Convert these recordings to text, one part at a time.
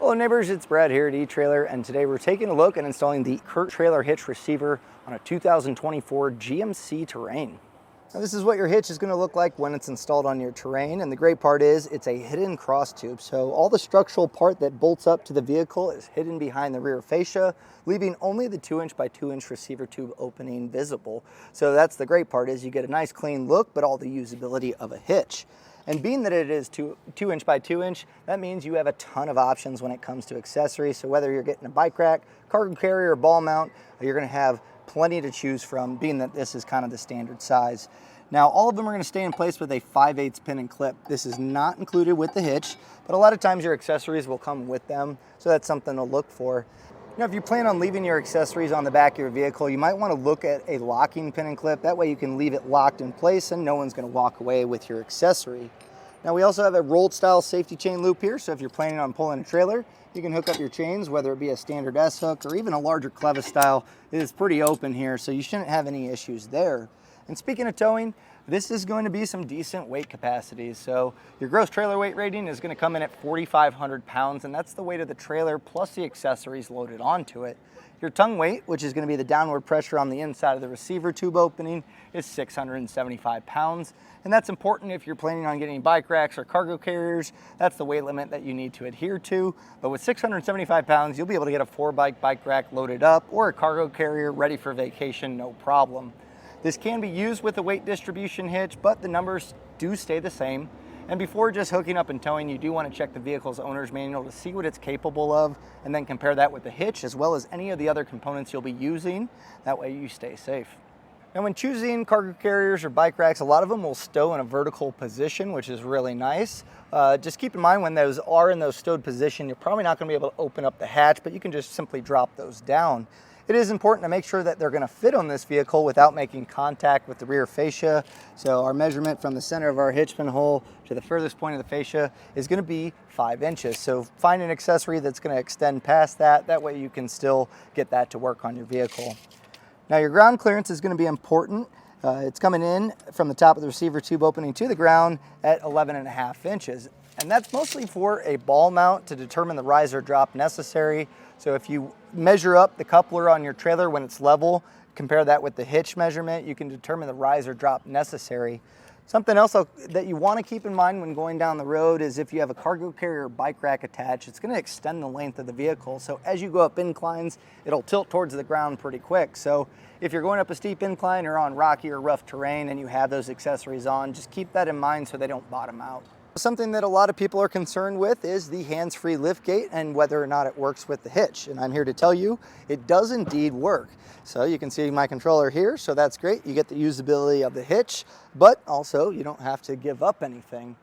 Hello neighbors, it's Brad here at eTrailer, and today we're taking a look at installing the CURT Trailer Hitch receiver on a 2024 GMC Terrain. Now this is what your hitch is going to look like when it's installed on your Terrain, and the great part is it's a hidden cross tube, so all the structural part that bolts up to the vehicle is hidden behind the rear fascia, leaving only the 2" by 2" receiver tube opening visible. So that's the great part, is you get a nice clean look but all the usability of a hitch. And being that it is 2" by 2", that means you have a ton of options when it comes to accessories. So whether you're getting a bike rack, cargo carrier, or ball mount, you're going to have plenty to choose from, being that this is kind of the standard size. Now all of them are going to stay in place with a 5/8 pin and clip. This is not included with the hitch, but a lot of times your accessories will come with them, so that's something to look for. Now, if you plan on leaving your accessories on the back of your vehicle, you might want to look at a locking pin and clip. That way you can leave it locked in place and no one's going to walk away with your accessory. Now we also have a rolled style safety chain loop here, so if you're planning on pulling a trailer, you can hook up your chains, whether it be a standard S-hook or even a larger clevis style. It is pretty open here, so you shouldn't have any issues there. And speaking of towing, this is going to be some decent weight capacities. So your gross trailer weight rating is going to come in at 4,500 pounds, and that's the weight of the trailer plus the accessories loaded onto it. Your tongue weight, which is going to be the downward pressure on the inside of the receiver tube opening, is 675 pounds. And that's important if you're planning on getting bike racks or cargo carriers. That's the weight limit that you need to adhere to. But with 675 pounds, you'll be able to get a 4-bike bike rack loaded up or a cargo carrier ready for vacation, no problem. This can be used with a weight distribution hitch, but the numbers do stay the same. And before just hooking up and towing, you do want to check the vehicle's owner's manual to see what it's capable of, and then compare that with the hitch as well as any of the other components you'll be using. That way you stay safe. Now when choosing cargo carriers or bike racks, a lot of them will stow in a vertical position, which is really nice. Just keep in mind when those are in those stowed position, you're probably not going to be able to open up the hatch, but you can just simply drop those down. It is important to make sure that they're going to fit on this vehicle without making contact with the rear fascia. So our measurement from the center of our hitch pin hole to the furthest point of the fascia is going to be 5 inches. So find an accessory that's going to extend past that. That way you can still get that to work on your vehicle. Now your ground clearance is going to be important. It's coming in from the top of the receiver tube opening to the ground at 11.5 inches. And that's mostly for a ball mount to determine the rise or drop necessary. So if you measure up the coupler on your trailer when it's level, compare that with the hitch measurement, you can determine the rise or drop necessary. Something else that you want to keep in mind when going down the road is if you have a cargo carrier or bike rack attached, it's going to extend the length of the vehicle. So as you go up inclines, it'll tilt towards the ground pretty quick. So if you're going up a steep incline or on rocky or rough terrain and you have those accessories on, just keep that in mind so they don't bottom out. Something that a lot of people are concerned with is the hands-free liftgate and whether or not it works with the hitch. And I'm here to tell you it does indeed work. So you can see my controller here, so that's great. You get the usability of the hitch, but also you don't have to give up anything.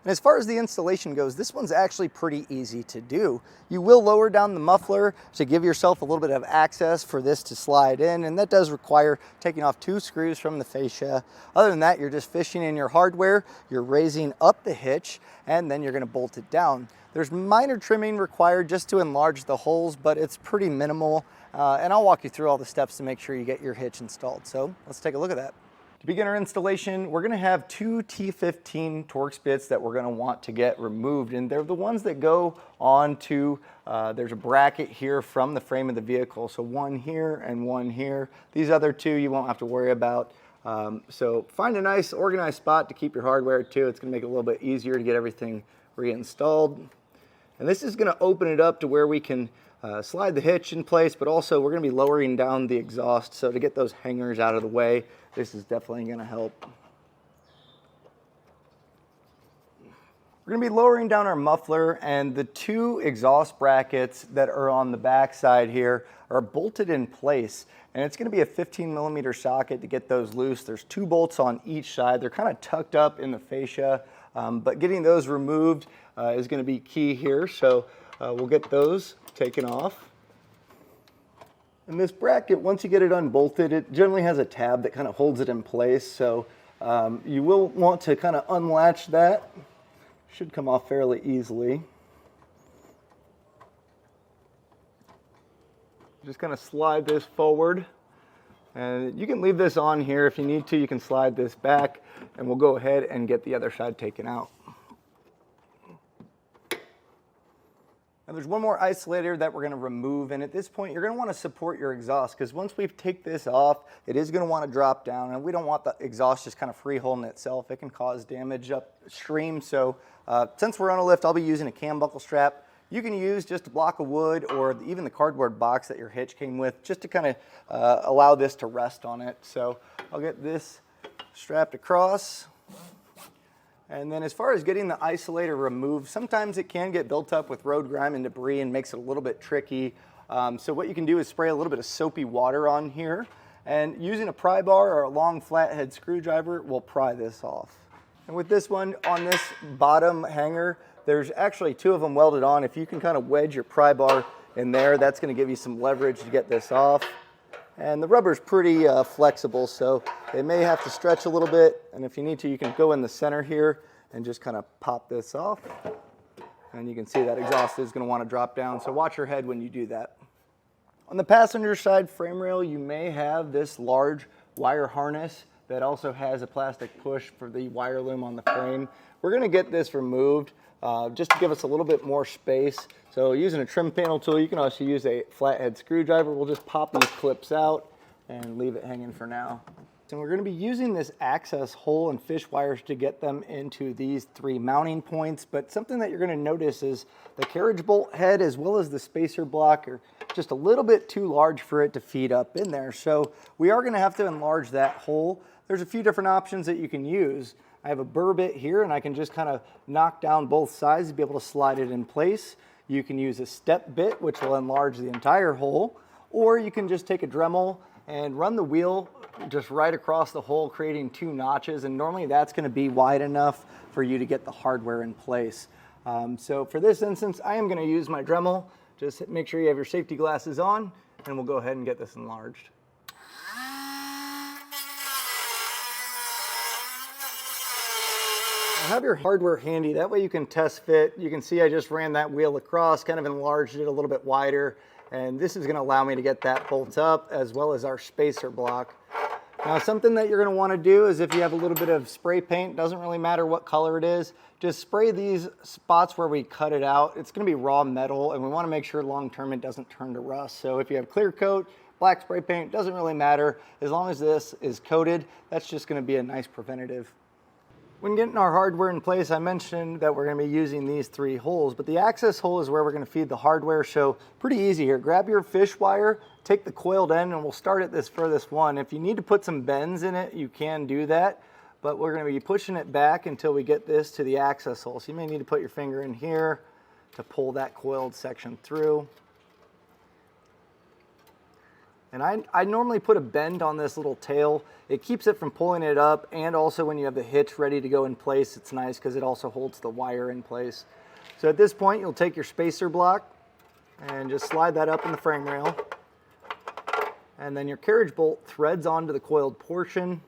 And as far as the installation goes, this one's actually pretty easy to do. You will lower down the muffler to give yourself a little bit of access for this to slide in, and that does require taking off 2 screws from the fascia. Other than that, you're just fishing in your hardware, you're raising up the hitch, and then you're going to bolt it down. There's minor trimming required just to enlarge the holes, but it's pretty minimal, and I'll walk you through all the steps to make sure you get your hitch installed. So let's take a look at that. To begin our installation, we're going to have 2 T15 Torx bits that we're going to want to get removed, and they're the ones that go onto, there's a bracket here from the frame of the vehicle, so one here and one here. These other 2 you won't have to worry about. So find a nice organized spot to keep your hardware too. It's going to make it a little bit easier to get everything reinstalled. And this is going to open it up to where we can slide the hitch in place, but also we're going to be lowering down the exhaust, so to get those hangers out of the way, this is definitely going to help. We're going to be lowering down our muffler, and the 2 exhaust brackets that are on the back side here are bolted in place, and it's going to be a 15mm socket to get those loose. There's 2 bolts on each side. They're kind of tucked up in the fascia, but getting those removed is going to be key here, so we'll get those taken off. And this bracket, once you get it unbolted, it generally has a tab that kind of holds it in place, so you will want to kind of unlatch that. Should come off fairly easily. Just kind of slide this forward, and you can leave this on here if you need to. You can slide this back, and we'll go ahead and get the other side taken out. And there's one more isolator that we're going to remove, and at this point you're going to want to support your exhaust, because once we take this off, it is going to want to drop down, and we don't want the exhaust just kind of free holding itself. It can cause damage upstream. So since we're on a lift, I'll be using a cam buckle strap. You can use just a block of wood or even the cardboard box that your hitch came with, just to kind of allow this to rest on it. So I'll get this strapped across. And then as far as getting the isolator removed, sometimes it can get built up with road grime and debris and makes it a little bit tricky. So what you can do is spray a little bit of soapy water on here, and using a pry bar or a long flathead screwdriver will pry this off. And with this one, on this bottom hanger, there's actually 2 of them welded on. If you can kind of wedge your pry bar in there, that's going to give you some leverage to get this off. And the rubber is pretty flexible, so it may have to stretch a little bit. And if you need to, you can go in the center here and just kind of pop this off. And you can see that exhaust is going to want to drop down, so watch your head when you do that. On the passenger side frame rail, you may have this large wire harness that also has a plastic push for the wire loom on the frame. We're going to get this removed just to give us a little bit more space. So using a trim panel tool, you can also use a flathead screwdriver. We'll just pop these clips out and leave it hanging for now. And we're going to be using this access hole and fish wires to get them into these 3 mounting points. But something that you're going to notice is the carriage bolt head as well as the spacer block are just a little bit too large for it to feed up in there. So we are going to have to enlarge that hole. There's a few different options that you can use. I have a burr bit here, and I can just kind of knock down both sides to be able to slide it in place. You can use a step bit, which will enlarge the entire hole, or you can just take a Dremel and run the wheel just right across the hole, creating 2 notches, and normally that's going to be wide enough for you to get the hardware in place. So for this instance, I am going to use my Dremel. Just make sure you have your safety glasses on, and we'll go ahead and get this enlarged. Have your hardware handy, that way you can test fit. You can see I just ran that wheel across, kind of enlarged it a little bit wider, and this is going to allow me to get that bolt up as well as our spacer block. Now something that you're going to want to do is, if you have a little bit of spray paint, doesn't really matter what color it is, just spray these spots where we cut it out. It's going to be raw metal, and we want to make sure long term it doesn't turn to rust. So if you have clear coat, black spray paint, doesn't really matter. As long as this is coated, that's just going to be a nice preventative. When getting our hardware in place, I mentioned that we're going to be using these 3 holes, but the access hole is where we're going to feed the hardware. So pretty easy here. Grab your fish wire, take the coiled end, and we'll start at this furthest one. If you need to put some bends in it, you can do that, but we're going to be pushing it back until we get this to the access hole. So you may need to put your finger in here to pull that coiled section through. And I normally put a bend on this little tail. It keeps it from pulling it up, and also when you have the hitch ready to go in place, it's nice because it also holds the wire in place. So at this point, you'll take your spacer block and just slide that up in the frame rail. And then your carriage bolt threads onto the coiled portion.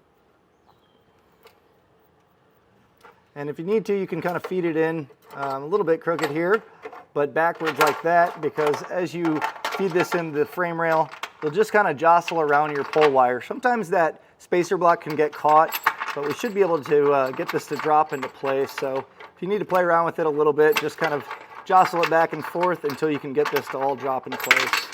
And if you need to, you can kind of feed it in a little bit crooked here, but backwards like that, because as you feed this into the frame rail, you'll just kind of jostle around your pull wire. Sometimes that spacer block can get caught, but we should be able to get this to drop into place. So if you need to play around with it a little bit, just kind of jostle it back and forth until you can get this to all drop in place.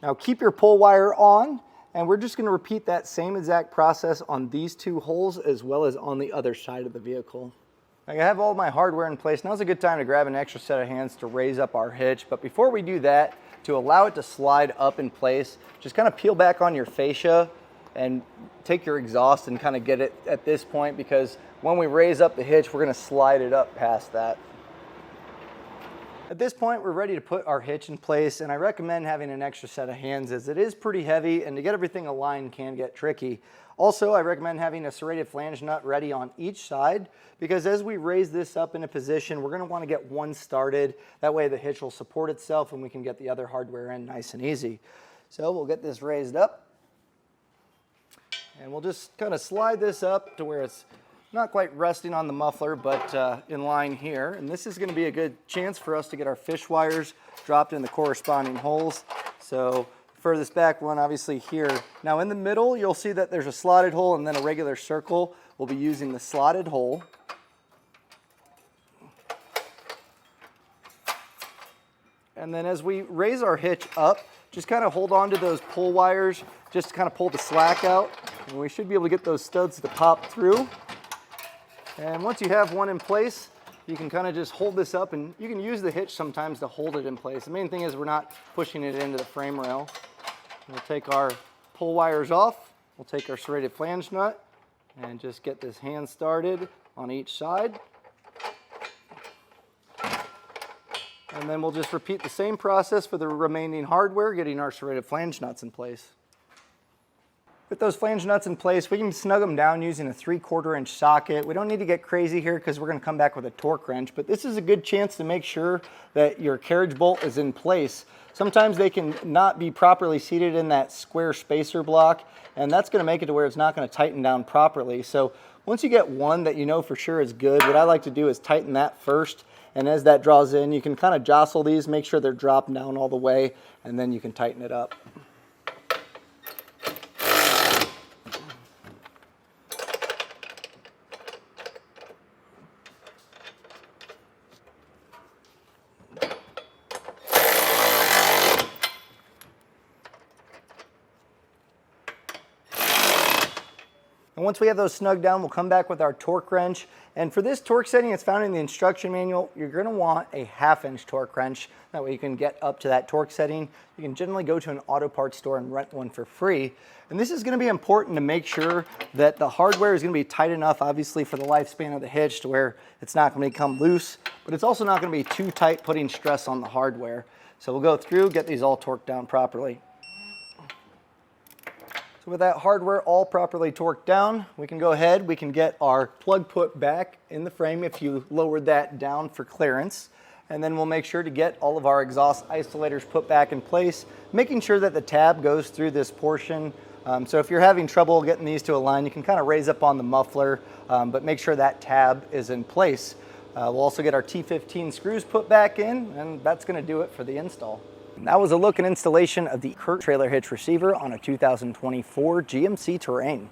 Now keep your pull wire on, and we're just going to repeat that same exact process on these 2 holes as well as on the other side of the vehicle. I have all my hardware in place. Now's a good time to grab an extra set of hands to raise up our hitch, but before we do that, to allow it to slide up in place, just kind of peel back on your fascia and take your exhaust and kind of get it at this point, because when we raise up the hitch, we're going to slide it up past that. At this point, we're ready to put our hitch in place, and I recommend having an extra set of hands as it is pretty heavy, and to get everything aligned can get tricky. Also, I recommend having a serrated flange nut ready on each side, because as we raise this up into position, we're going to want to get one started. That way the hitch will support itself and we can get the other hardware in nice and easy. So we'll get this raised up, and we'll just kind of slide this up to where it's not quite resting on the muffler, but in line here. And this is going to be a good chance for us to get our fish wires dropped in the corresponding holes. So furthest back one, obviously here. Now in the middle, you'll see that there's a slotted hole and then a regular circle. We'll be using the slotted hole. And then as we raise our hitch up, just kind of hold on to those pull wires, just to kind of pull the slack out. And we should be able to get those studs to pop through. And once you have one in place, you can kind of just hold this up, and you can use the hitch sometimes to hold it in place. The main thing is we're not pushing it into the frame rail. We'll take our pull wires off. We'll take our serrated flange nut and just get this hand started on each side. And then we'll just repeat the same process for the remaining hardware, getting our serrated flange nuts in place. With those flange nuts in place, we can snug them down using a 3/4 inch socket. We don't need to get crazy here because we're going to come back with a torque wrench, but this is a good chance to make sure that your carriage bolt is in place. Sometimes they can not be properly seated in that square spacer block, and that's going to make it to where it's not going to tighten down properly. So once you get one that you know for sure is good, what I like to do is tighten that first, and as that draws in, you can kind of jostle these, make sure they're dropped down all the way, and then you can tighten it up. And once we have those snug down, we'll come back with our torque wrench. And for this torque setting, it's found in the instruction manual. You're going to want a 1/2 inch torque wrench. That way you can get up to that torque setting. You can generally go to an auto parts store and rent one for free. And this is going to be important to make sure that the hardware is going to be tight enough, obviously, for the lifespan of the hitch to where it's not going to become loose, but it's also not going to be too tight, putting stress on the hardware. So we'll go through, get these all torqued down properly. So with that hardware all properly torqued down, we can go ahead, we can get our plug put back in the frame if you lowered that down for clearance. And then we'll make sure to get all of our exhaust isolators put back in place, making sure that the tab goes through this portion. So if you're having trouble getting these to align, you can kind of raise up on the muffler, but make sure that tab is in place. We'll also get our T15 screws put back in, and that's going to do it for the install. And that was a look and installation of the CURT Trailer Hitch receiver on a 2024 GMC Terrain.